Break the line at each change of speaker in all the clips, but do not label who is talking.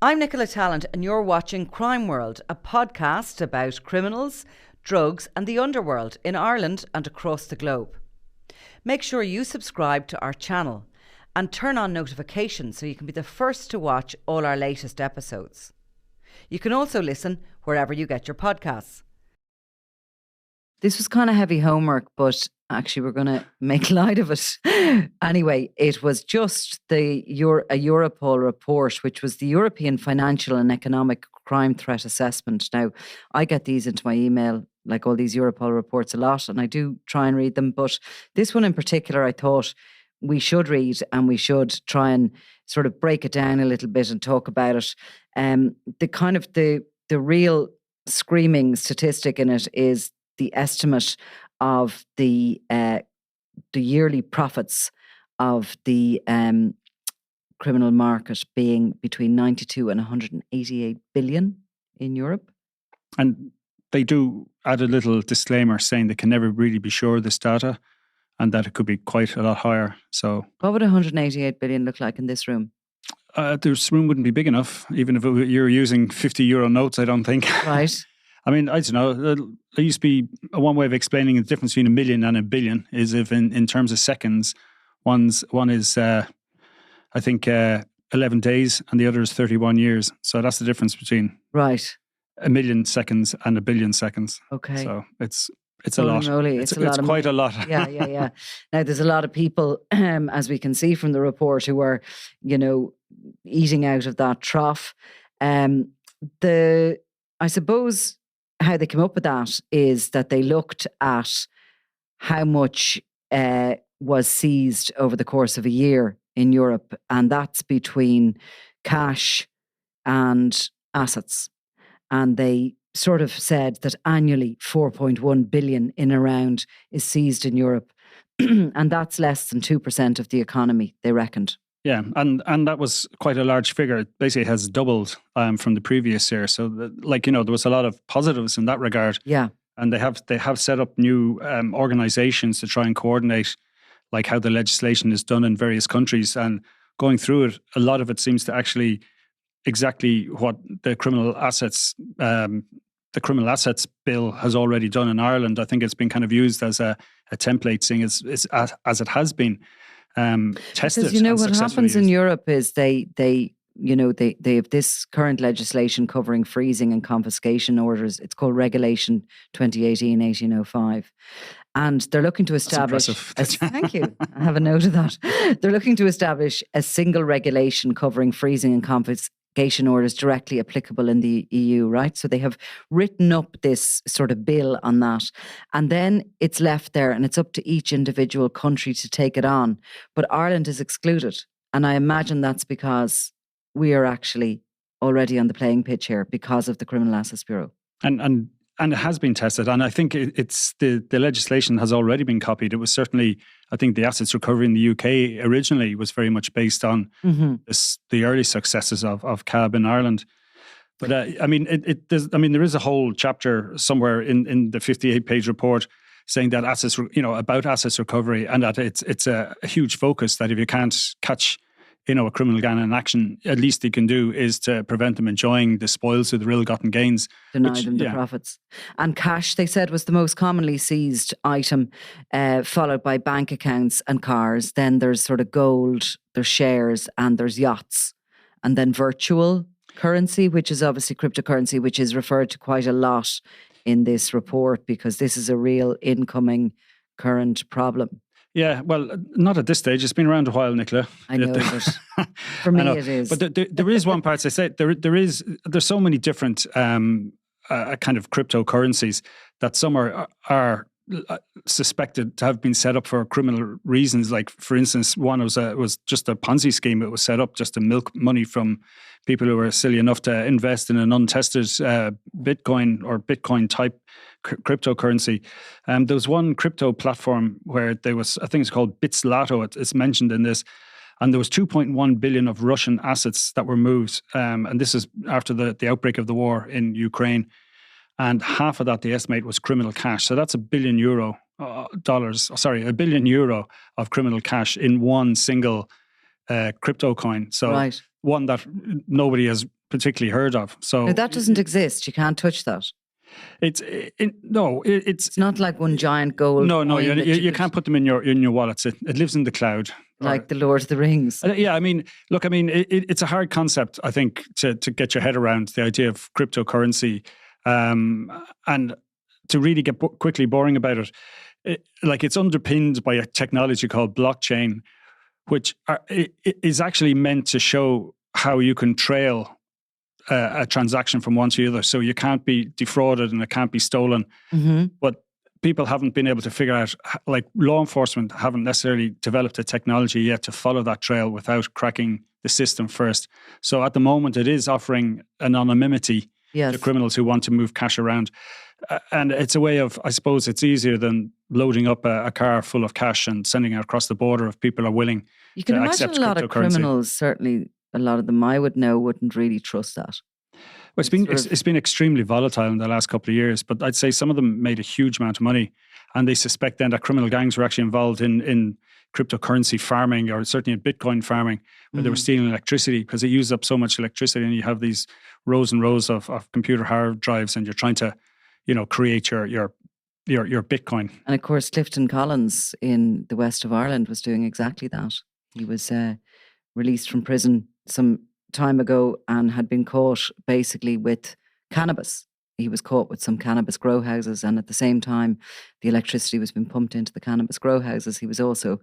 I'm Nicola Tallant and you're watching Crime World, a podcast about criminals, drugs and the underworld in Ireland and across the globe. Make sure you subscribe to our channel and turn on notifications so you can be the first to watch all our latest episodes. You can also listen wherever you get your podcasts. This was kind of heavy homework, but actually we're going to make light of it. Anyway, it was just a Europol report, which was the European Financial and Economic Crime Threat Assessment. Now, I get these into my email, like all these Europol reports, a lot, and I do try and read them. But this one in particular, I thought we should read and we should try and sort of break it down a little bit and talk about it. The real screaming statistic in it is the estimate of the yearly profits of the criminal market being between 92 and 188 billion in Europe.
And they do add a little disclaimer saying they can never really be sure of this data and that it could be quite a lot higher. So,
what would 188 billion look like in this room?
This room wouldn't be big enough, even if you're using 50 euro notes, I don't think.
Right.
I mean, I don't know. There used to be one way of explaining the difference between a million and a billion is if in terms of seconds, one is, I think, 11 days and the other is 31 years. So that's the difference between a million seconds and a billion seconds.
Okay.
So it's a lot.
It's quite
a lot.
Yeah. Now, there's a lot of people, as we can see from the report, who are, eating out of that trough. I suppose how they came up with that is that they looked at how much was seized over the course of a year in Europe, and that's between cash and assets. And they sort of said that annually 4.1 billion in around is seized in Europe. And that's less than 2% of the economy, they reckoned.
Yeah, and that was quite a large figure. It basically has doubled from the previous year. So, there was a lot of positives in that regard.
Yeah.
And they have set up new organizations to try and coordinate like how the legislation is done in various countries. And going through it, a lot of it seems to actually exactly what the criminal assets bill has already done in Ireland. I think it's been kind of used as a template, seeing as it has been tested.
Because what happens in Europe is they have this current legislation covering freezing and confiscation orders. It's called Regulation 2018-1805. And they're looking to establish... Thank you. I have a note of that. They're looking to establish a single regulation covering freezing and confiscation orders directly applicable in the EU, right? So they have written up this sort of bill on that. And then it's left there and it's up to each individual country to take it on. But Ireland is excluded. And I imagine that's because we are actually already on the playing pitch here because of the Criminal Assets Bureau.
And it has been tested. And I think it's the legislation has already been copied. It was certainly, I think the assets recovery in the UK originally was very much based on the early successes of CAB in Ireland. But there is a whole chapter somewhere in the 58-page report saying that about assets recovery, and that it's a huge focus that if you can't catch a criminal gang in action, at least they can do is to prevent them enjoying the spoils of the ill-gotten gains.
Deny them the profits. And cash, they said, was the most commonly seized item, followed by bank accounts and cars. Then there's sort of gold, there's shares, and there's yachts. And then virtual currency, which is obviously cryptocurrency, which is referred to quite a lot in this report because this is a real incoming current problem.
Yeah, well, not at this stage. It's been around a while, Nicola.
I know, but for me it is.
But there is one part, as I say, there's so many different kind of cryptocurrencies that some are suspected to have been set up for criminal reasons. Like, for instance, one was just a Ponzi scheme. It was set up just to milk money from people who were silly enough to invest in an untested Bitcoin or Bitcoin type cryptocurrency. There was one crypto platform where there was, I think it's called Bitslato, it's mentioned in this, and there was 2.1 billion of Russian assets that were moved. And this is after the outbreak of the war in Ukraine. And half of that, they estimate, was criminal cash. So that's $1 billion $1 billion euro of criminal cash in one single crypto coin. So
right.
one that nobody has particularly heard of. So
Now, that doesn't exist. You can't touch that.
It's
not like one giant gold.
No, you can't put them in your wallets. It lives in the cloud,
like the Lord of the Rings.
Yeah, I mean, look, it's a hard concept, I think, to get your head around the idea of cryptocurrency, and to really get quickly boring about it. It's underpinned by a technology called blockchain, which is actually meant to show how you can trail a transaction from one to the other, so you can't be defrauded and it can't be stolen.
Mm-hmm.
But people haven't been able to figure out, like law enforcement haven't necessarily developed a technology yet to follow that trail without cracking the system first. So at the moment, it is offering anonymity to criminals who want to move cash around. And it's a way of, I suppose, it's easier than loading up a car full of cash and sending it across the border if people are willing
you can
to
imagine
accept
a lot
cryptocurrency.
Of criminals, certainly a lot of them I would know, wouldn't really trust that.
Well, it's been extremely volatile in the last couple of years, but I'd say some of them made a huge amount of money, and they suspect then that criminal gangs were actually involved in cryptocurrency farming, or certainly in Bitcoin farming, where they were stealing electricity because it used up so much electricity, and you have these rows and rows of computer hard drives, and you're trying to, create your Bitcoin.
And of course, Clifton Collins in the west of Ireland was doing exactly that. He was released from prison some time ago and had been caught basically with cannabis. He was caught with some cannabis grow houses, and at the same time the electricity was being pumped into the cannabis grow houses, he was also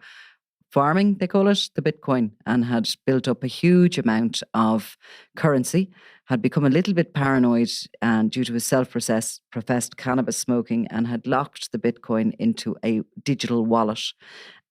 farming, they call it, the Bitcoin, and had built up a huge amount of currency, had become a little bit paranoid and due to his self-professed cannabis smoking, and had locked the Bitcoin into a digital wallet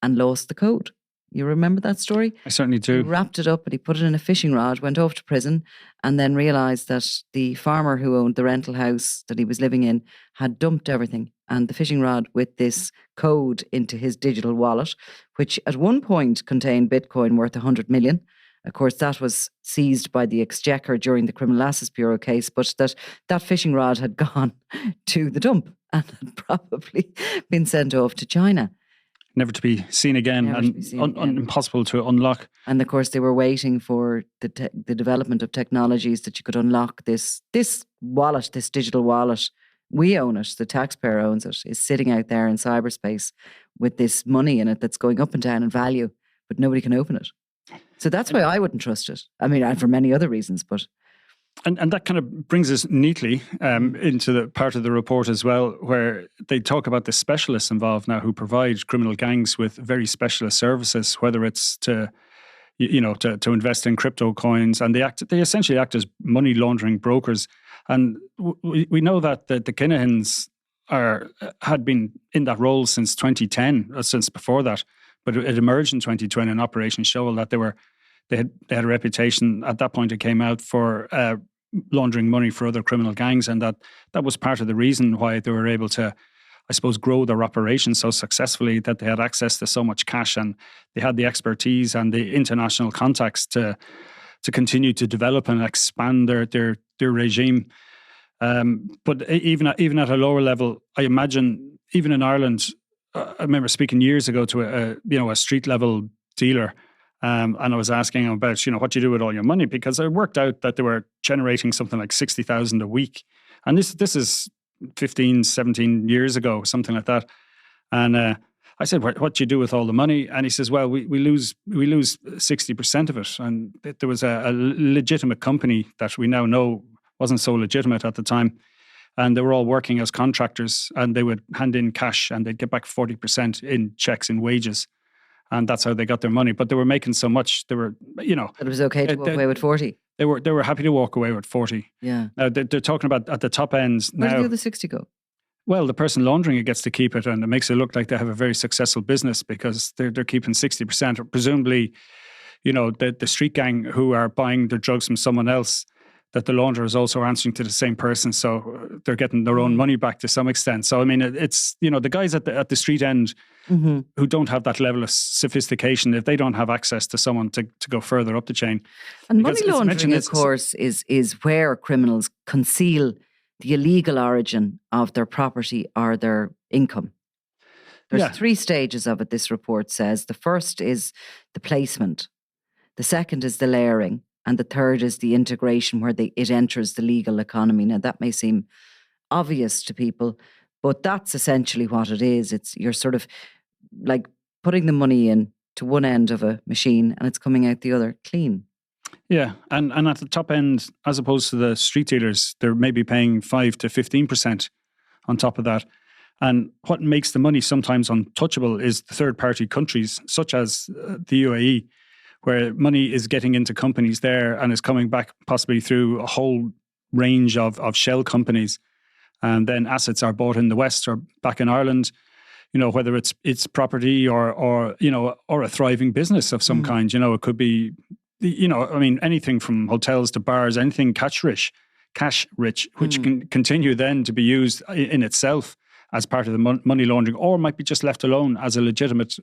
and lost the code. You remember that story?
I certainly do.
He wrapped it up and he put it in a fishing rod, went off to prison, and then realised that the farmer who owned the rental house that he was living in had dumped everything and the fishing rod with this code into his digital wallet, which at one point contained Bitcoin worth 100 million. Of course, that was seized by the Exchequer during the Criminal Assets Bureau case, but that fishing rod had gone to the dump and had probably been sent off to China.
Never to be seen again, impossible to unlock.
And of course, they were waiting for the development of technologies that you could unlock this wallet, this digital wallet. We own it, the taxpayer owns it, is sitting out there in cyberspace with this money in it that's going up and down in value, but nobody can open it. So that's why I wouldn't trust it. I mean, and for many other reasons, but...
And that kind of brings us neatly into the part of the report as well, where they talk about the specialists involved now who provide criminal gangs with very specialist services, whether it's to invest in crypto coins, and they essentially act as money laundering brokers. And we know that the Kinahans had been in that role since 2010, since before that, but it emerged in 2020 in Operation Shoal that they had a reputation at that point. It came out for laundering money for other criminal gangs, and that was part of the reason why they were able to, I suppose, grow their operation so successfully, that they had access to so much cash and they had the expertise and the international contacts to continue to develop and expand their regime. But even at a lower level, I imagine, even in Ireland, I remember speaking years ago to a street level dealer. And I was asking him about, what you do with all your money, because it worked out that they were generating something like 60,000 a week. And this is 15, 17 years ago, something like that. And I said, what do you do with all the money? And he says, well, we lose 60% of it. And there was a legitimate company that we now know wasn't so legitimate at the time. And they were all working as contractors, and they would hand in cash and they'd get back 40% in checks and wages. And that's how they got their money. But they were making so much, they were,
That it was okay to walk away with 40.
They were happy to walk away with 40.
Yeah.
Now, they're talking about at the top ends now.
Where did the other 60 go?
Well, the person laundering it gets to keep it, and it makes it look like they have a very successful business because they're keeping 60%. Or presumably, the street gang who are buying their drugs from someone else, that the launderer is also answering to the same person, so they're getting their own money back to some extent. So I mean, it's the guys at the street end who don't have that level of sophistication, if they don't have access to someone to go further up the chain.
And money laundering, of course, is where criminals conceal the illegal origin of their property or their income. There's 3 stages of it, this report says. The first is the placement. The second is the layering. And the third is the integration where it enters the legal economy. Now, that may seem obvious to people, but that's essentially what it is. You're sort of like putting the money in to one end of a machine and it's coming out the other clean.
Yeah, and at the top end, as opposed to the street dealers, they're maybe paying 5 to 15% on top of that. And what makes the money sometimes untouchable is the third-party countries, such as the UAE, where money is getting into companies there and is coming back possibly through a whole range of shell companies. And then assets are bought in the West or back in Ireland, whether it's property or a thriving business of some kind. It could be, anything from hotels to bars, anything cash rich, which can continue then to be used in itself as part of the money laundering, or might be just left alone as a legitimate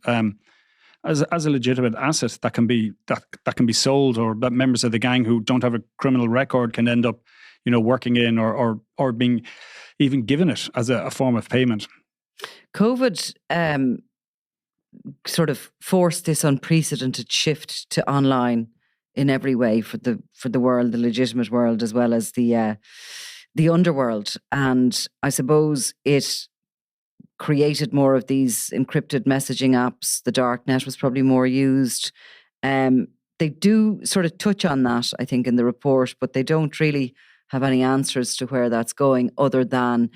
as a legitimate asset that can be sold, or that members of the gang who don't have a criminal record can end up working in or being even given it as a form of payment.
COVID sort of forced this unprecedented shift to online in every way for the world, the legitimate world, as well as the underworld. And I suppose it created more of these encrypted messaging apps. The dark net was probably more used. They do sort of touch on that, I think, in the report, but they don't really have any answers to where that's going, other than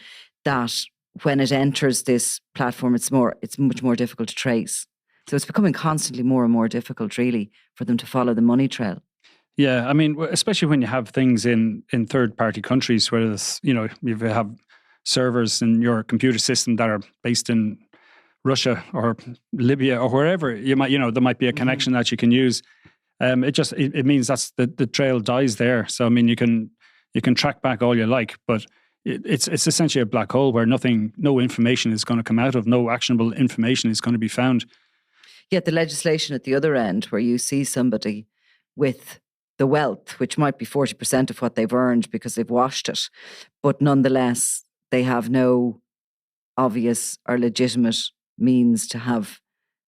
that when it enters this platform, it's much more difficult to trace. So it's becoming constantly more and more difficult, really, for them to follow the money trail.
Yeah, I mean, especially when you have things in third-party countries where you have servers in your computer system that are based in Russia or Libya or wherever, there might be a connection that you can use. It means that's the trail dies there. So I mean, you can track back all you like, but it's essentially a black hole where no information is going to come out of, no actionable information is going to be found.
Yet the legislation at the other end, where you see somebody with the wealth, which might be 40% of what they've earned because they've washed it, but nonetheless, they have no obvious or legitimate means to have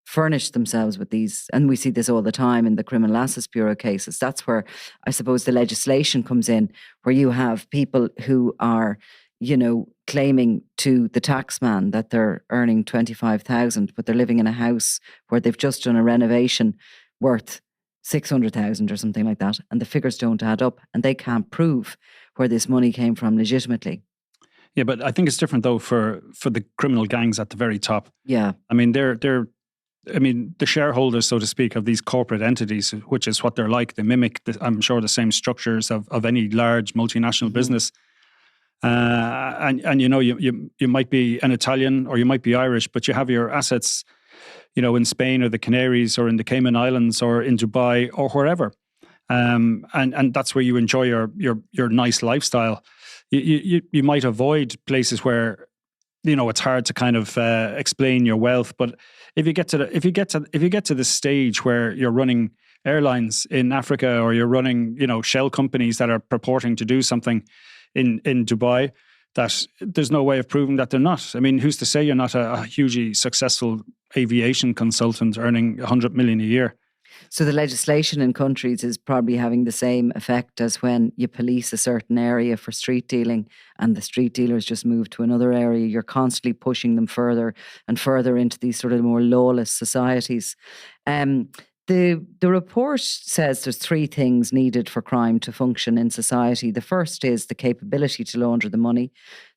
furnished themselves with these. And we see this all the time in the Criminal Assets Bureau cases. That's where I suppose the legislation comes in, where you have people who are, claiming to the taxman that they're earning 25,000, but they're living in a house where they've just done a renovation worth 600,000 or something like that. And the figures don't add up, and they can't prove where this money came from legitimately.
Yeah, but I think it's different though for the criminal gangs at the very top.
Yeah.
I mean, the shareholders, so to speak, of these corporate entities, which is what they're like. They mimic, I'm sure, the same structures of any large multinational business. And you might be an Italian or you might be Irish, but you have your assets, in Spain or the Canaries or in the Cayman Islands or in Dubai or wherever. And that's where you enjoy your nice lifestyle. You might avoid places where it's hard to kind of explain your wealth. But if you get to the stage where you're running airlines in Africa, or you're running shell companies that are purporting to do something in Dubai, that there's no way of proving that they're not. I mean, who's to say you're not a hugely successful aviation consultant earning 100 million a year?
So the legislation in countries is probably having the same effect as when you police a certain area for street dealing and the street dealers just move to another area. You're constantly pushing them further and further into these sort of more lawless societies. The report says there's three things needed for crime to function in society. The first is the capability to launder the money.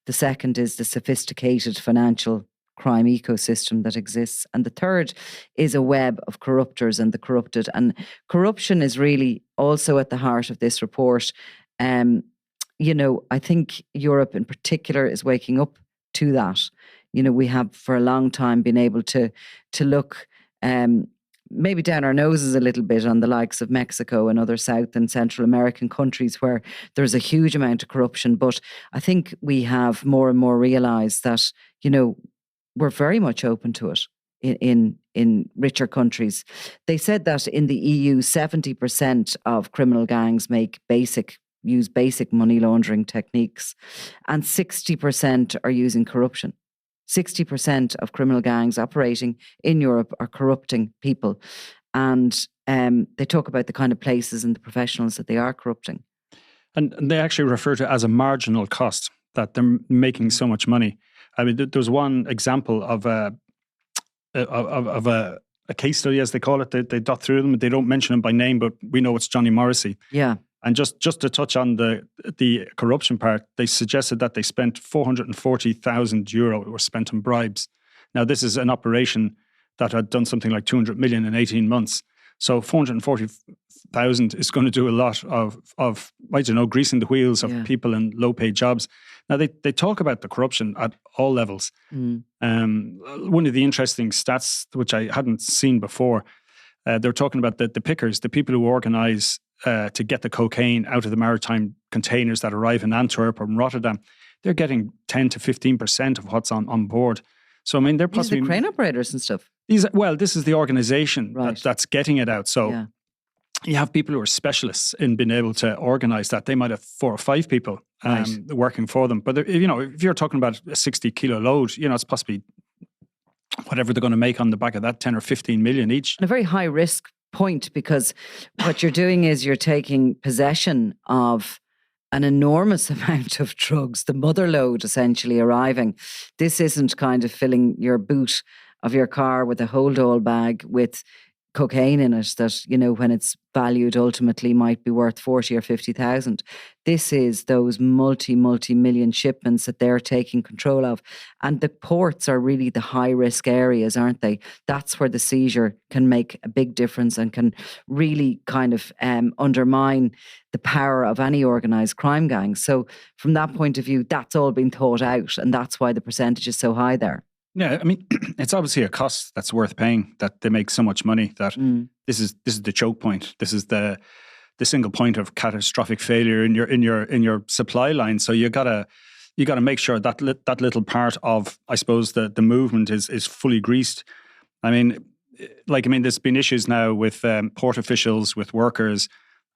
The second is the sophisticated financial crime ecosystem that exists. And the third is a web of corruptors and the corrupted. And corruption is really also at the heart of this report. I think Europe in particular is waking up to that. We have for a long time been able to look maybe down our noses a little bit on the likes of Mexico and other South and Central American countries where there's a huge amount of corruption. But I think we have more and more realised that, we're very much open to it in richer countries. They said that in the EU, 70% of criminal gangs use basic money laundering techniques, and 60% are using corruption. 60% of criminal gangs operating in Europe are corrupting people. And they talk about the kind of places and the professionals that they are corrupting.
And they actually refer to it as a marginal cost, that they're making so much money. I mean, there's one example of a case study, as they call it. They dot through them. They don't mention him by name, but we know it's Johnny Morrissey.
Yeah.
And just to touch on the corruption part, they suggested that they spent €440,000 were spent on bribes. Now, this is an operation that had done something like 200 million in 18 months. So 440,000 is going to do a lot of I don't know, greasing the wheels of people in low-paid jobs. Now, they talk about the corruption at all levels. One of the interesting stats, which I hadn't seen before, they're talking about the pickers, the people who organise to get the cocaine out of the maritime containers that arrive in Antwerp or in Rotterdam. They're getting 10 to 15% of what's on board. So, I mean, they're possibly...
These are the crane operators and stuff.
This is the organisation that's getting it out. So you have people who are specialists in being able to organise that. They might have 4 or 5 people working for them. But, if you're talking about a 60-kilo load, it's possibly whatever they're going to make on the back of that, 10 or 15 million each.
And a very high risk point, because what you're doing is you're taking possession of an enormous amount of drugs, the mother load essentially arriving. This isn't kind of filling your boot of your car with a hold-all bag with cocaine in it that, when it's valued ultimately might be worth 40 or 50,000. This is those multi-million shipments that they're taking control of. And the ports are really the high-risk areas, aren't they? That's where the seizure can make a big difference and can really kind of undermine the power of any organised crime gang. So from that point of view, that's all been thought out, and that's why the percentage is so high there.
Yeah, I mean, it's obviously a cost that's worth paying, that they make so much money that this is the choke point. This is the single point of catastrophic failure in your supply line. So you gotta make sure that that little part of, I suppose, the movement is fully greased. I mean, there's been issues now with port officials, with workers.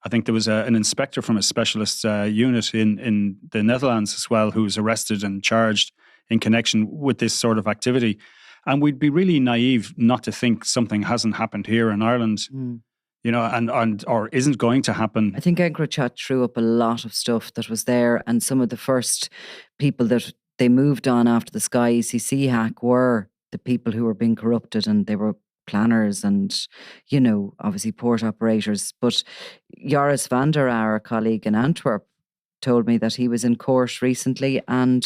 I think there was an inspector from a specialist unit in the Netherlands as well who was arrested and charged in connection with this sort of activity. And we'd be really naive not to think something hasn't happened here in Ireland, and or isn't going to happen.
I think EncroChat threw up a lot of stuff that was there, and some of the first people that they moved on after the Sky ECC hack were the people who were being corrupted, and they were planners and, obviously port operators. But Joris van der, our colleague in Antwerp, told me that he was in court recently, and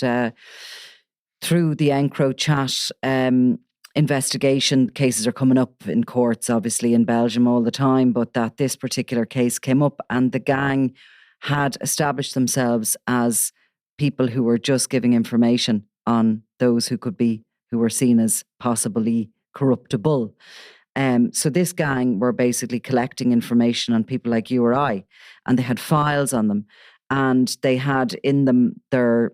through the EncroChat investigation, cases are coming up in courts, obviously in Belgium all the time, but that this particular case came up and the gang had established themselves as people who were just giving information on those who were seen as possibly corruptible. So this gang were basically collecting information on people like you or I, and they had files on them, and they had in them their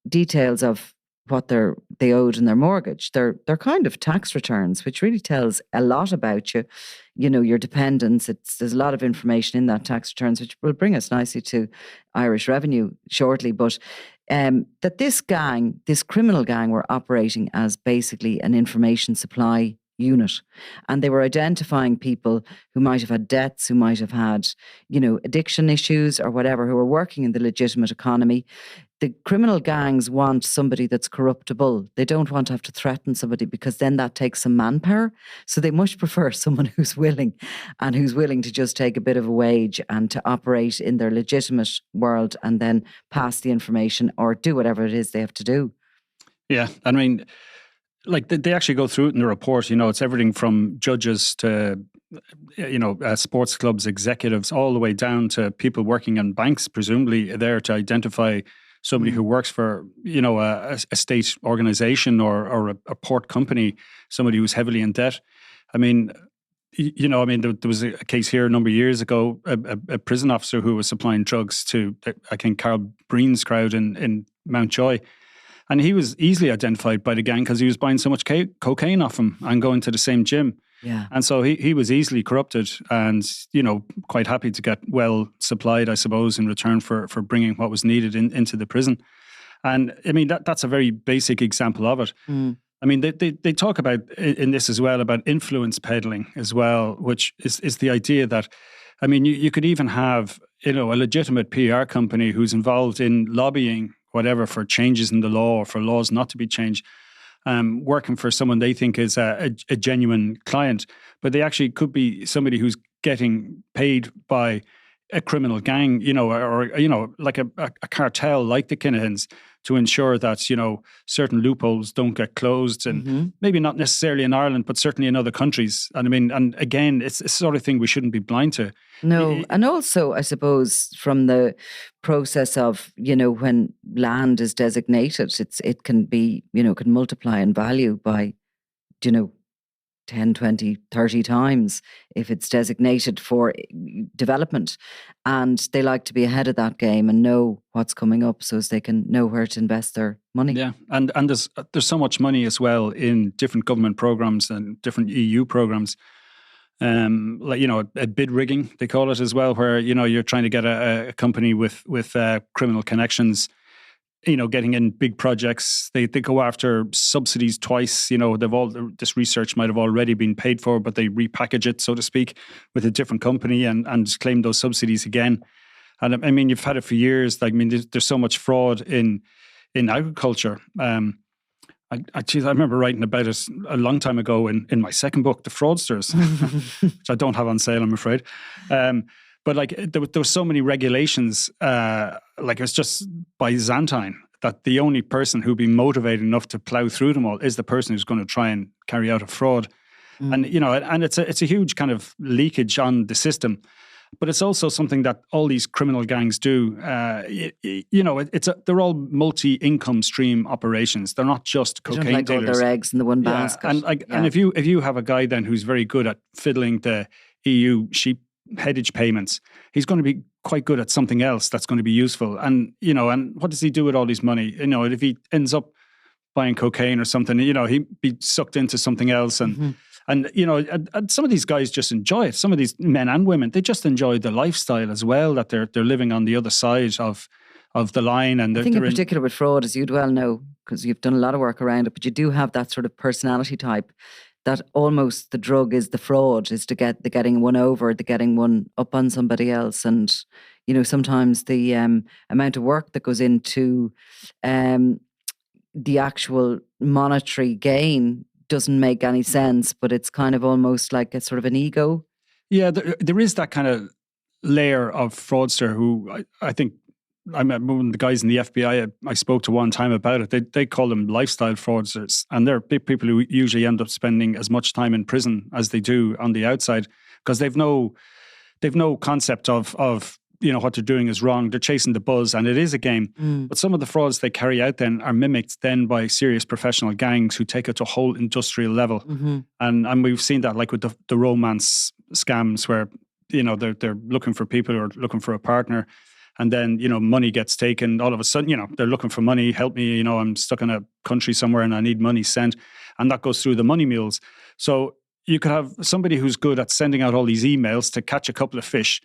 details of what they owed in their mortgage, their kind of tax returns, which really tells a lot about you, your dependents. There's a lot of information in that tax returns, which will bring us nicely to Irish revenue shortly. But that this criminal gang, were operating as basically an information supply unit, and they were identifying people who might have had debts, who might have had, addiction issues or whatever, who are working in the legitimate economy. The criminal gangs want somebody that's corruptible. They don't want to have to threaten somebody, because then that takes some manpower. So they much prefer someone who's willing to just take a bit of a wage and to operate in their legitimate world and then pass the information or do whatever it is they have to do.
Yeah, I mean, they actually go through it in the report. It's everything from judges to, sports clubs, executives, all the way down to people working in banks, presumably there to identify somebody who works for, a state organisation or a port company, somebody who's heavily in debt. I mean, there was a case here a number of years ago, a prison officer who was supplying drugs to, I think, Carl Breen's crowd in Mountjoy. And he was easily identified by the gang because he was buying so much cocaine off him and going to the same gym.
Yeah.
And so he was easily corrupted and, quite happy to get well supplied, I suppose, in return for bringing what was needed into the prison. And I mean, that's a very basic example of it. I mean, they talk about in this as well about influence peddling as well, which is the idea that, I mean, you could even have, a legitimate PR company who's involved in lobbying, whatever, for changes in the law or for laws not to be changed, working for someone they think is a genuine client, but they actually could be somebody who's getting paid by a criminal gang, or like a cartel like the Kinahans, to ensure that, certain loopholes don't get closed, and maybe not necessarily in Ireland, but certainly in other countries. And I mean, and again, it's the sort of thing we shouldn't be blind to.
No. And also, I suppose, from the process of, when land is designated, it can be, can multiply in value by, 10, 20, 30 times if it's designated for development. And they like to be ahead of that game and know what's coming up so as they can know where to invest their money.
Yeah, and there's so much money as well in different government programs and different EU programs. Like, a bid rigging, they call it as well, where, you're trying to get a company with criminal connections, getting in big projects. They go after subsidies twice. This research might have already been paid for, but they repackage it, so to speak, with a different company and claim those subsidies again. And I mean, you've had it for years. Like, I mean, there's so much fraud in agriculture. I remember writing about it a long time ago in my second book, The Fraudsters, which I don't have on sale, I'm afraid. But like, there were so many regulations, like it was just by Zantine, that the only person who'd be motivated enough to plow through them all is the person who's going to try and carry out a fraud. And, and it's a huge kind of leakage on the system. But it's also something that all these criminal gangs do. They're all multi-income stream operations. They're not just cocaine dealers.
All their eggs in the one basket.
And if you have a guy then who's very good at fiddling the EU sheep headage payments, he's going to be quite good at something else that's going to be useful. And and what does he do with all his money? If he ends up buying cocaine or something, he'd be sucked into something else. And and some of these guys just enjoy it. Some of these men and women, they just enjoy the lifestyle as well, that they're living on the other side of the line. And
I think in particular with fraud, as you'd well know, because you've done a lot of work around it, but you do have that sort of personality type that almost the drug is the fraud, is to get the getting one over, the getting one up on somebody else. And, sometimes the amount of work that goes into the actual monetary gain doesn't make any sense, but it's kind of almost like a sort of an ego.
Yeah, there is that kind of layer of fraudster who I think, I met one of the guys in the FBI I spoke to one time about it. They call them lifestyle fraudsters, and they're big people who usually end up spending as much time in prison as they do on the outside, because they've no concept of what they're doing is wrong. They're chasing the buzz, and it is a game. But some of the frauds they carry out then are mimicked then by serious professional gangs who take it to a whole industrial level. And we've seen that, like with the romance scams, where they're looking for people who are looking for a partner. And then, money gets taken. All of a sudden, they're looking for money. Help me, I'm stuck in a country somewhere and I need money sent. And that goes through the money mules. So you could have somebody who's good at sending out all these emails to catch a couple of fish,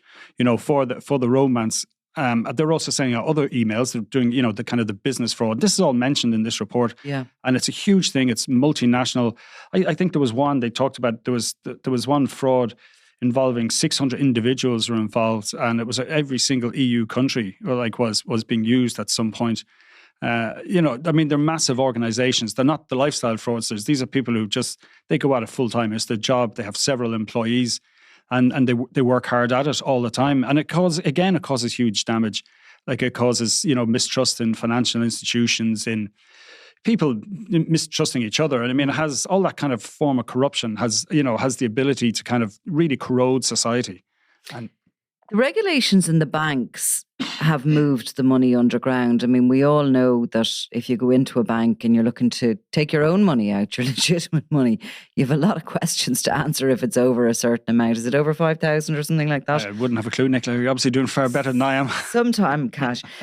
for the romance. They're also sending out other emails. They're doing, the kind of the business fraud. This is all mentioned in this report.
Yeah.
And it's a huge thing. It's multinational. I think there was one they talked about. There was one fraud involving 600 individuals were involved, and it was every single EU country was being used at some point. I mean, they're massive organizations. They're not the lifestyle fraudsters. These are people who they go at it full time. It's their job. They have several employees, and they work hard at it all the time. And it causes huge damage. Like, it causes, mistrust in financial institutions, in people mistrusting each other. And I mean, it has all that kind of form of corruption, has the ability to kind of really corrode society. And
the regulations in the banks have moved the money underground. I mean, we all know that if you go into a bank and you're looking to take your own money out, your legitimate money, you have a lot of questions to answer if it's over a certain amount. Is it over 5,000 or something like that?
I wouldn't have a clue, Nicola. You're obviously doing far better than I am.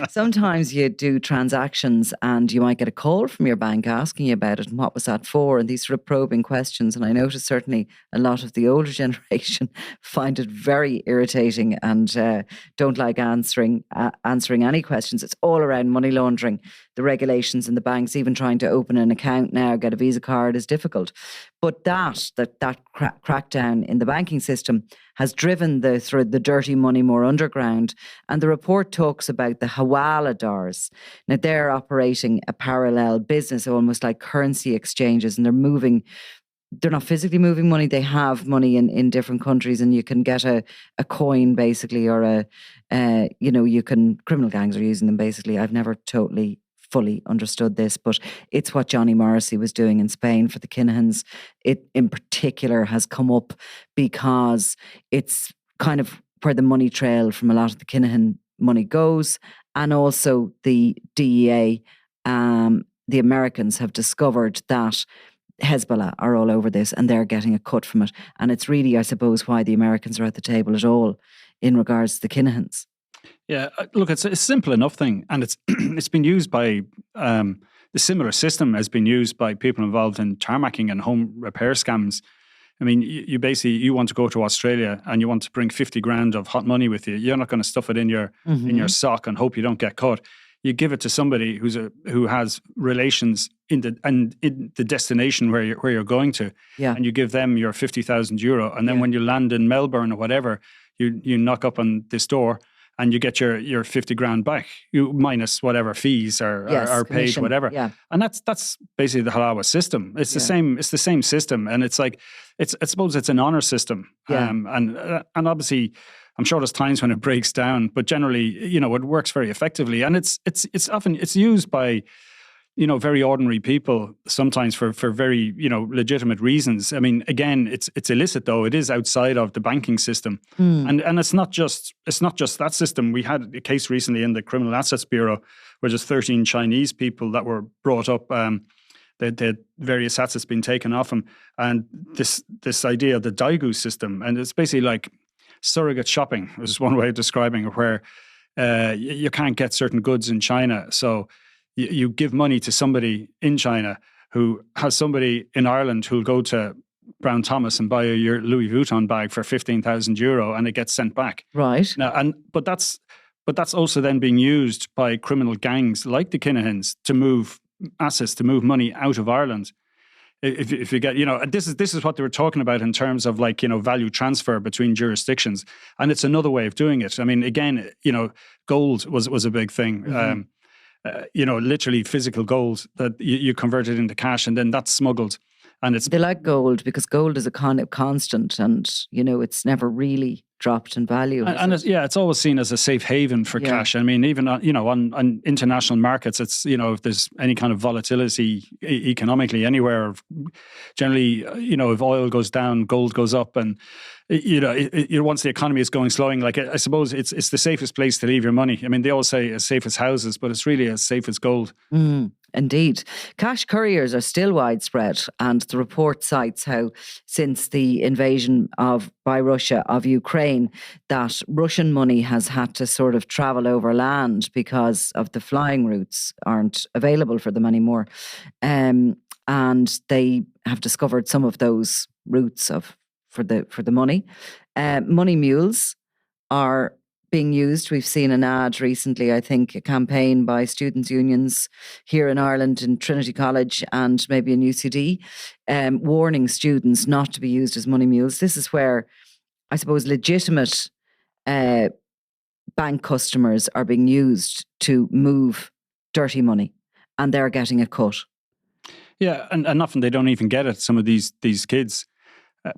Sometimes you do transactions and you might get a call from your bank asking you about it and what was that for, and these sort of probing questions. And I notice certainly a lot of the older generation find it very irritating and don't like answering. answering any questions. It's all around money laundering. The regulations in the banks, even trying to open an account now, get a Visa card is difficult. But that crackdown in the banking system has driven the dirty money more underground. And the report talks about the hawaladars. Now, they're operating a parallel business, almost like currency exchanges, and they're not physically moving money. They have money in different countries, and you can get a coin basically, or criminal gangs are using them basically. I've never totally fully understood this, but it's what Johnny Morrissey was doing in Spain for the Kinahans. It in particular has come up because it's kind of where the money trail from a lot of the Kinahan money goes, and also the DEA, the Americans have discovered that Hezbollah are all over this and they're getting a cut from it. And it's really, I suppose, why the Americans are at the table at all in regards to the Kinahans.
Yeah, look, it's a simple enough thing. And it's it's been used by, the similar system has been used by people involved in tarmacking and home repair scams. I mean, you basically, you want to go to Australia and you want to bring 50 grand of hot money with you. You're not going to stuff it in your sock and hope you don't get caught. You give it to somebody who has relations in the destination where you're going to, and you give them your €50,000, and then when you land in Melbourne or whatever, you knock up on this door and you get your 50 grand back, you minus whatever fees are paid, commission, whatever. Yeah. And that's basically the Halawa system. It's the same. It's the same system, and it's like I suppose it's an honor system. Yeah. And obviously, I'm sure there's times when it breaks down, but generally, it works very effectively, and it's often used by, very ordinary people sometimes for very, legitimate reasons. I mean, again, it's illicit though. It is outside of the banking system, and it's not just that system. We had a case recently in the Criminal Assets Bureau where there's 13 Chinese people that were brought up. They had various assets being taken off them, and this idea of the Daigou system, and it's basically like surrogate shopping is one way of describing it, where you can't get certain goods in China. So you give money to somebody in China who has somebody in Ireland who'll go to Brown Thomas and buy your Louis Vuitton bag for €15,000 and it gets sent back. Right. Now, but that's also then being used by criminal gangs like the Kinahans to move assets, to move money out of Ireland. If you get, this is what they were talking about in terms of like, value transfer between jurisdictions. And it's another way of doing it. I mean, again, gold was a big thing. Mm-hmm. Literally physical gold that you converted into cash and then that's smuggled. And they like gold because gold is a kind of constant and, it's never really dropped in value. And it's always seen as a safe haven for cash. I mean, even on international markets, it's, if there's any kind of volatility economically anywhere, generally, if oil goes down, gold goes up, and once the economy is going slowing, like I suppose it's the safest place to leave your money. I mean, they always say as safe as houses, but it's really as safe as gold. Indeed. Cash couriers are still widespread, and the report cites how since the invasion by Russia of Ukraine, that Russian money has had to sort of travel over land because of the flying routes aren't available for them anymore. And they have discovered some of those routes for the money. Money mules are being used. We've seen an ad recently, I think, a campaign by students' unions here in Ireland in Trinity College and maybe in UCD, warning students not to be used as money mules. This is where, I suppose, legitimate bank customers are being used to move dirty money, and they're getting a cut. Yeah, and often they don't even get it, some of these kids.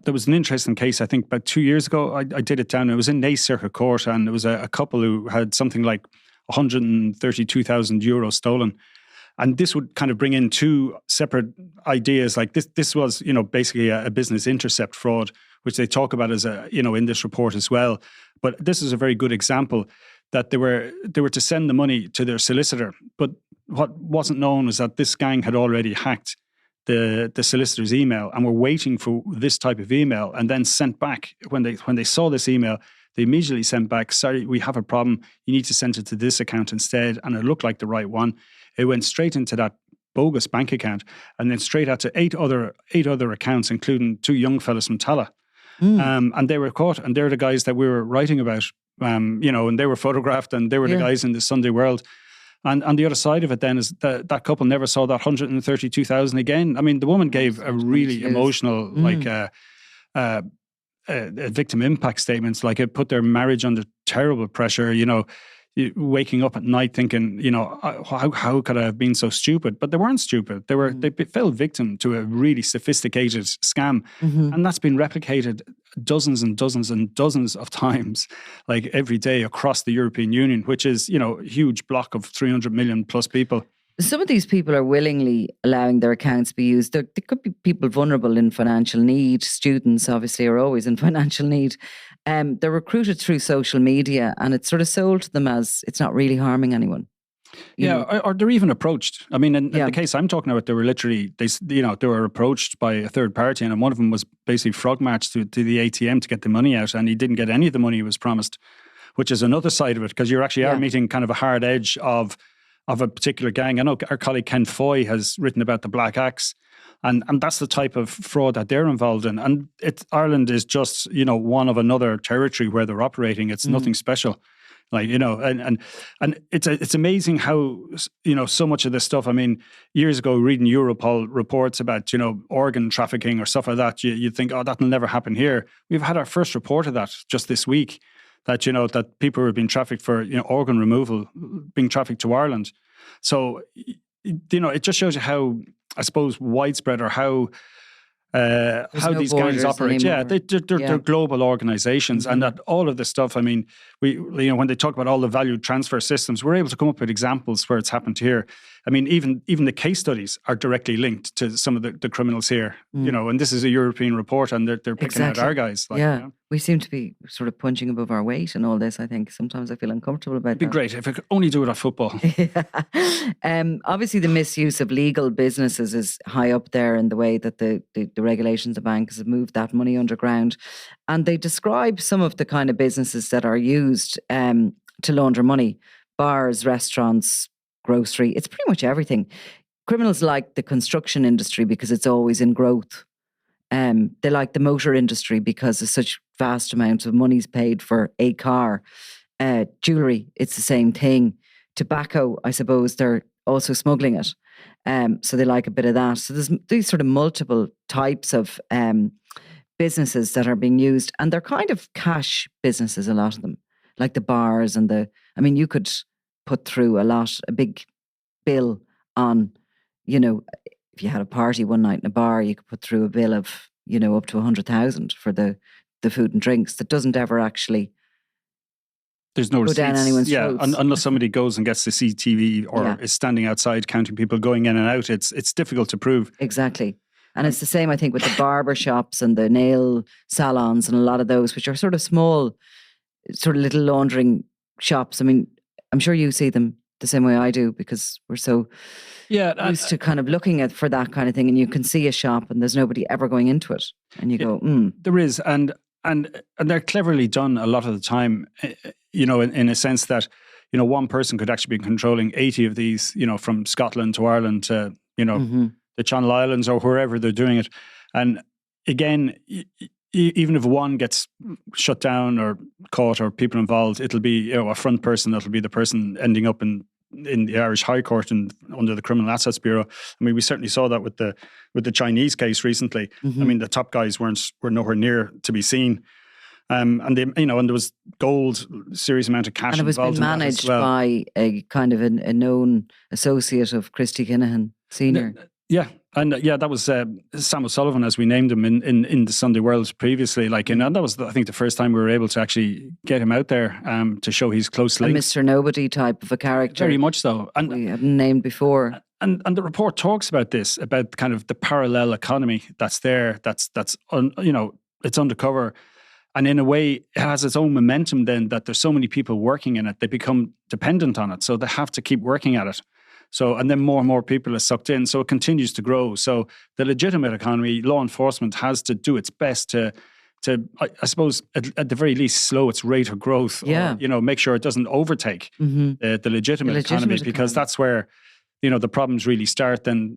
There was an interesting case, I think, about 2 years ago. I did it down. It was in Naas Circuit Court, and it was a couple who had something like €132,000 stolen. And this would kind of bring in two separate ideas. Like this was, basically a business intercept fraud, which they talk about as in this report as well. But this is a very good example that they were to send the money to their solicitor. But what wasn't known was that this gang had already hacked the solicitor's email and were waiting for this type of email, and then sent back when they saw this email, they immediately sent back, sorry, we have a problem. You need to send it to this account instead. And it looked like the right one. It went straight into that bogus bank account and then straight out to eight other accounts, including two young fellas from Tala. And they were caught, and they're the guys that we were writing about and they were photographed and they were the guys in the Sunday World. And on the other side of it then is that couple never saw that 132,000 again. I mean, the woman gave a really emotional, victim impact statements, like it put their marriage under terrible pressure, waking up at night thinking, how could I have been so stupid? But they weren't stupid. They fell victim to a really sophisticated scam. And that's been replicated dozens and dozens and dozens of times, like every day across the European Union, which is, a huge block of 300 million plus people.
Some of these people are willingly allowing their accounts to be used. There could be people vulnerable in financial need. Students obviously are always in financial need. They're recruited through social media, and it's sort of sold to them as it's not really harming anyone.
Or they're even approached. I mean, in the case I'm talking about, they were literally, they were approached by a third party, and one of them was basically frog matched to the ATM to get the money out, and he didn't get any of the money he was promised, which is another side of it, because you actually are meeting kind of a hard edge of a particular gang. I know our colleague Ken Foy has written about the Black Axe, and that's the type of fraud that they're involved in. And Ireland is just, one of another territory where they're operating. It's nothing special. And it's amazing how, so much of this stuff, I mean, years ago, reading Europol reports about, organ trafficking or stuff like that, you'd think, oh, that'll never happen here. We've had our first report of that just this week, that, that people were being trafficked for, organ removal, being trafficked to Ireland. So, it just shows you how, I suppose, widespread or how these gangs operate.
Anymore.
They're global organizations, and that all of this stuff, I mean, when they talk about all the value transfer systems, we're able to come up with examples where it's happened here. I mean, even the case studies are directly linked to some of the criminals here, and this is a European report, and they're picking out our guys.
We seem to be sort of punching above our weight and all this. I think sometimes I feel uncomfortable about that.
It'd be great if I could only do it at football.
Obviously, the misuse of legal businesses is high up there in the way that the regulations of banks have moved that money underground. And they describe some of the kind of businesses that are used to launder money: bars, restaurants, grocery. It's pretty much everything. Criminals like the construction industry because it's always in growth. They like the motor industry because there's such vast amounts of money's paid for a car. Jewellery, it's the same thing. Tobacco, I suppose they're also smuggling it. So they like a bit of that. So there's these sort of multiple types of businesses that are being used, and they're kind of cash businesses, a lot of them, like the bars and you could put through a big bill on, if you had a party one night in a bar, you could put through a bill of, up to 100,000 for the food and drinks that doesn't ever actually
there's no
go down anyone's throats.
Unless somebody goes and gets the CCTV or is standing outside counting people going in and out, it's difficult to prove.
Exactly. And it's the same, I think, with the barber shops and the nail salons and a lot of those, which are sort of small, sort of little laundering shops. I mean, I'm sure you see them the same way I do, because we're so used to kind of looking for that kind of thing, and you can see a shop and there's nobody ever going into it, and you go,
There is, and they're cleverly done a lot of the time, in a sense that, one person could actually be controlling 80 of these, from Scotland to Ireland to, the Channel Islands or wherever they're doing it. And again, even if one gets shut down or caught or people involved, it'll be a front person that'll be the person ending up in the Irish High Court and under the Criminal Assets Bureau. I mean, we certainly saw that with the Chinese case recently. I mean, the top guys were nowhere near to be seen. And they, and there was gold, serious amount of cash,
and it was being managed by a kind of a known associate of Christy Kinahan Senior.
That was Sam O'Sullivan, as we named him in the Sunday World previously. And that was, I think, the first time we were able to actually get him out there to show his close links.
A Mr. Nobody type of a character.
Very much so. And
we hadn't named before.
And the report talks about this, about kind of the parallel economy that's there, it's undercover. And in a way, it has its own momentum then, that there's so many people working in it, they become dependent on it. So they have to keep working at it. So, and then more and more people are sucked in. So it continues to grow. So the legitimate economy, law enforcement has to do its best to I suppose, at the very least, slow its rate of growth. Or, make sure it doesn't overtake the legitimate economy, because that's where, the problems really start. Then,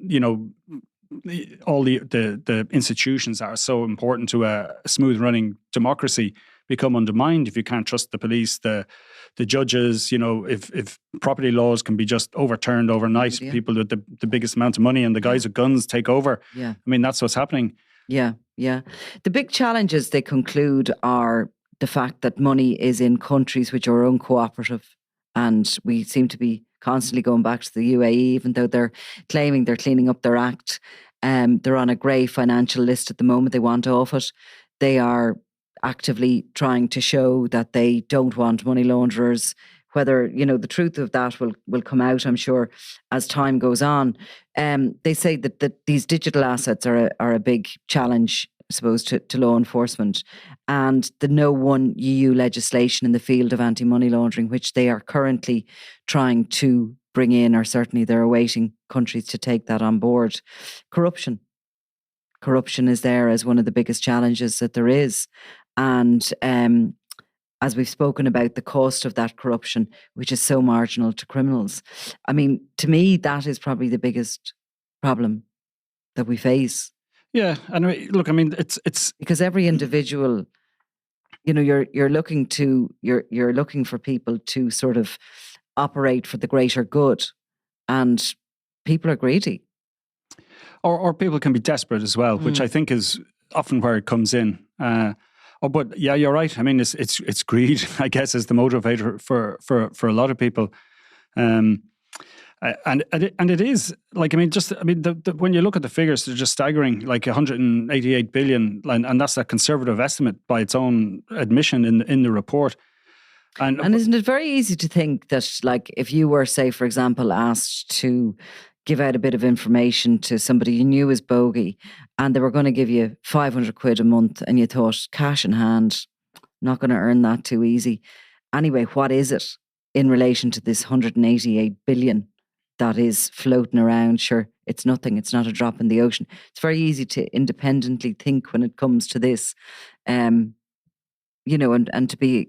all the institutions are so important to a smooth running democracy. become undermined if you can't trust the police, the judges. If property laws can be just overturned overnight, people with the biggest amount of money and the guys with guns take over.
Yeah.
I mean, that's what's happening.
Yeah. The big challenges, they conclude, are the fact that money is in countries which are uncooperative, and we seem to be constantly going back to the UAE, even though they're claiming they're cleaning up their act. They're on a grey financial list at the moment. They want off it. They are actively trying to show that they don't want money launderers. Whether, the truth of that will come out, I'm sure, as time goes on. They say that these digital assets are a big challenge, I suppose, to law enforcement. And the No One EU legislation in the field of anti-money laundering, which they are currently trying to bring in, or certainly they're awaiting countries to take that on board. Corruption is there as one of the biggest challenges that there is. And as we've spoken about, the cost of that corruption, which is so marginal to criminals. I mean, to me, that is probably the biggest problem that we face.
Yeah, and look, I mean, it's
because every individual, you're looking for people to sort of operate for the greater good, and people are greedy,
or people can be desperate as well, which I think is often where it comes in. But yeah, you're right. I mean, it's greed, I guess, is the motivator for a lot of people. And it is like, when you look at the figures, they're just staggering, like 188 billion, and that's a conservative estimate by its own admission in the report. And
isn't it very easy to think that, like, if you were, say, for example, asked to give out a bit of information to somebody you knew was bogey, and they were going to give you 500 quid a month, and you thought, cash in hand, not going to earn that too easy. Anyway, what is it in relation to this 188 billion that is floating around? Sure, it's nothing. It's not a drop in the ocean. It's very easy to independently think when it comes to this, and to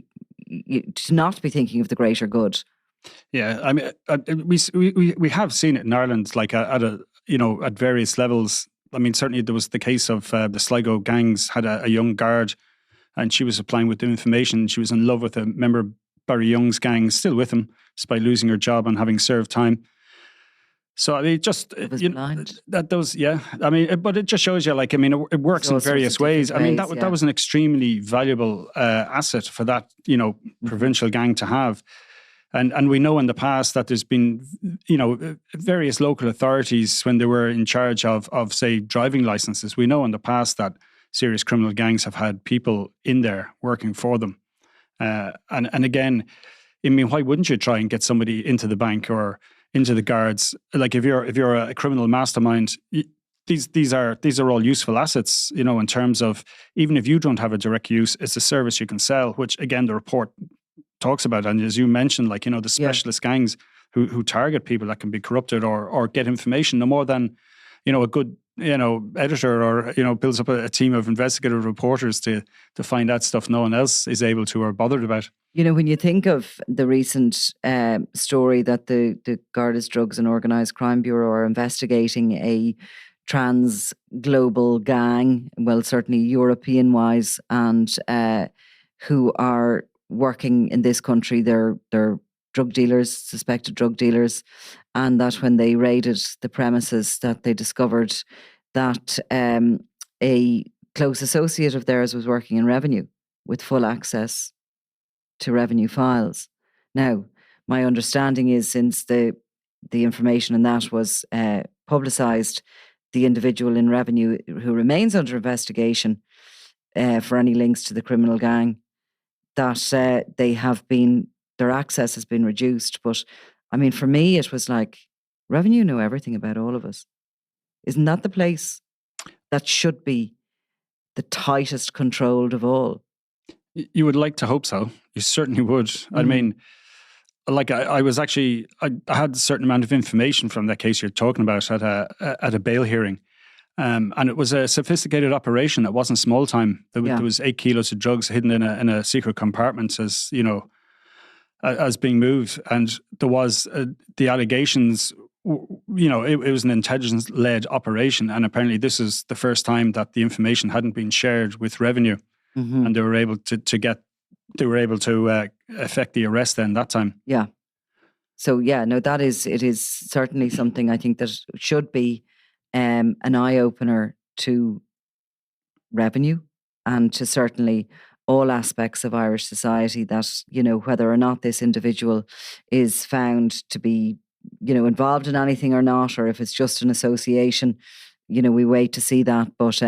not be thinking of the greater good.
Yeah, I mean, we have seen it in Ireland, like at various levels. I mean, certainly there was the case of the Sligo gangs had a young guard, and she was applying with the information. She was in love with a member of Barry Young's gang, still with him, despite losing her job and having served time. So I mean, but it just shows you, like, I mean, it works in various ways. I mean, that was an extremely valuable asset for that, provincial gang to have. And we know in the past that there's been, various local authorities, when they were in charge of say, driving licenses, we know in the past that serious criminal gangs have had people in there working for them. And again, I mean, why wouldn't you try and get somebody into the bank or into the guards? Like, if you're a criminal mastermind, these are all useful assets, in terms of, even if you don't have a direct use, it's a service you can sell, which again, the report talks about. And as you mentioned, like, the specialist gangs who target people that can be corrupted or get information, no more than, a good, editor or, builds up a team of investigative reporters to find out stuff no one else is able to or bothered about.
When you think of the recent story that the Garda's Drugs and Organised Crime Bureau are investigating a trans global gang, well, certainly European-wise, and who are working in this country. They're drug dealers, suspected drug dealers, and that when they raided the premises, that they discovered that a close associate of theirs was working in revenue with full access to revenue files. Now, my understanding is, since the information in that was publicised, the individual in revenue, who remains under investigation for any links to the criminal gang, that their access has been reduced. But I mean, for me, it was like, revenue know everything about all of us. Isn't that the place that should be the tightest controlled of all?
You would like to hope so. You certainly would. Mm-hmm. I mean, like, I was actually, I had a certain amount of information from that case you're talking about at a bail hearing. And it was a sophisticated operation. It wasn't small time. There was 8 kilos of drugs hidden in a secret compartment, as being moved. And there was the allegations. It was an intelligence-led operation, and apparently this is the first time that the information hadn't been shared with revenue. and they were able to effect the arrest then that time.
Yeah. So it is certainly something I think that should be an eye opener to revenue and to certainly all aspects of Irish society, that, whether or not this individual is found to be, involved in anything or not, or if it's just an association, we wait to see that. But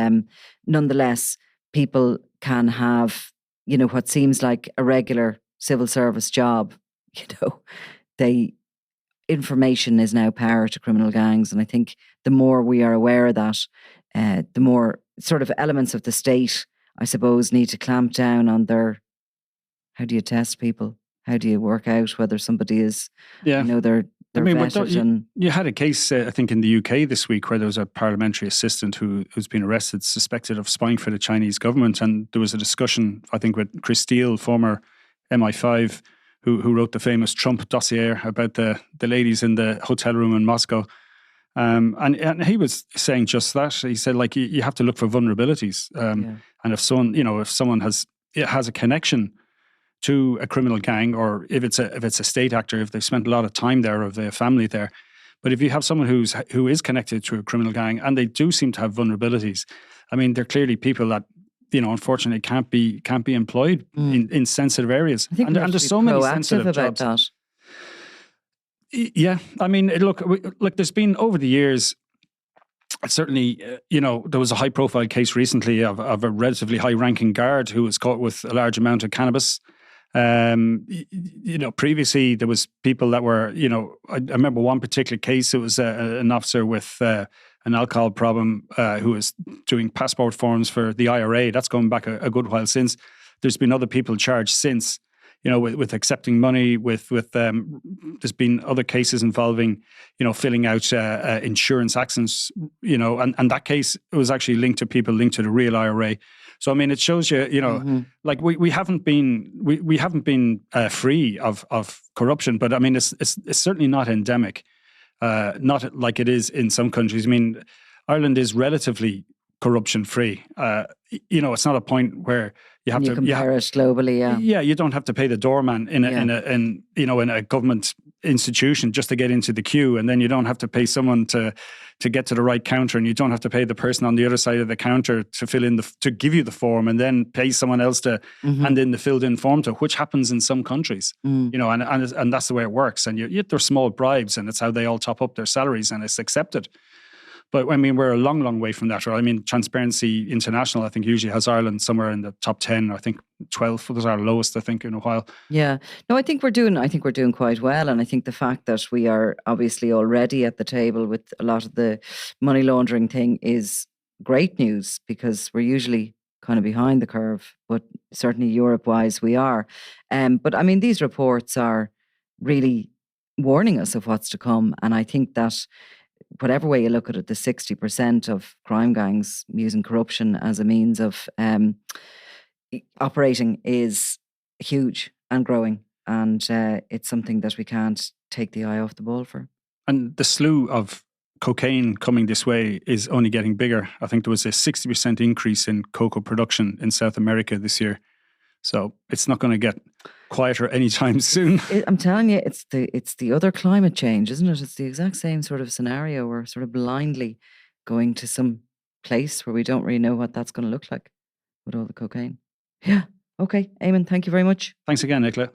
nonetheless, people can have, what seems like a regular civil service job, information is now power to criminal gangs. And I think the more we are aware of that, the more sort of elements of the state, I suppose, need to clamp down on how do you test people? How do you work out whether somebody is, they're vetted?
You had a case, I think, in the UK this week where there was a parliamentary assistant who's been arrested, suspected of spying for the Chinese government. And there was a discussion, I think, with Chris Steele, former MI5, who wrote the famous Trump dossier about the ladies in the hotel room in Moscow. And he was saying just that. He said, like, you have to look for vulnerabilities. And if someone has a connection to a criminal gang, or if it's a state actor, if they've spent a lot of time there, or if they have family there. But if you have someone who is connected to a criminal gang and they do seem to have vulnerabilities, I mean, they're clearly people that, unfortunately can't be employed in sensitive areas.
I think
and there's so many sensitive
about
jobs. Yeah, I mean, look, there's been over the years, certainly, there was a high-profile case recently of a relatively high-ranking guard who was caught with a large amount of cannabis. Previously there was people that were, I remember one particular case. It was an officer with an alcohol problem who was doing passport forms for the IRA. That's going back a good while since. There's been other people charged since, with accepting money, there's been other cases involving, filling out insurance accidents, and that case was actually linked to people linked to the real IRA. So I mean, it shows you, like we haven't been free of corruption, but I mean, it's certainly not endemic, not like it is in some countries. I mean, Ireland is relatively corruption free. It's not a point where you have to
compare it globally.
Yeah, you don't have to pay the doorman in a government institution just to get into the queue, and then you don't have to pay someone to get to the right counter, and you don't have to pay the person on the other side of the counter to fill in to give you the form, and then pay someone else to hand in the filled in form to, which happens in some countries. And that's the way it works. And yet there's small bribes, and it's how they all top up their salaries, and it's accepted. But I mean, we're a long, long way from that. I mean, Transparency International, I think, usually has Ireland somewhere in the top 10. I think 12 was our lowest, I think, in a while.
Yeah. No, I think we're doing quite well. And I think the fact that we are obviously already at the table with a lot of the money laundering thing is great news, because we're usually kind of behind the curve, but certainly Europe-wise we are. But I mean, these reports are really warning us of what's to come. And I think that whatever way you look at it, the 60% of crime gangs using corruption as a means of operating is huge and growing. And it's something that we can't take the eye off the ball for.
And the slew of cocaine coming this way is only getting bigger. I think there was a 60% increase in cocoa production in South America this year. So it's not going to get quieter anytime soon.
I'm telling you, it's the other climate change, isn't it? It's the exact same sort of scenario. We're sort of blindly going to some place where we don't really know what that's going to look like with all the cocaine. Yeah. Okay, Eamon, thank you very much.
Thanks again, Nicola.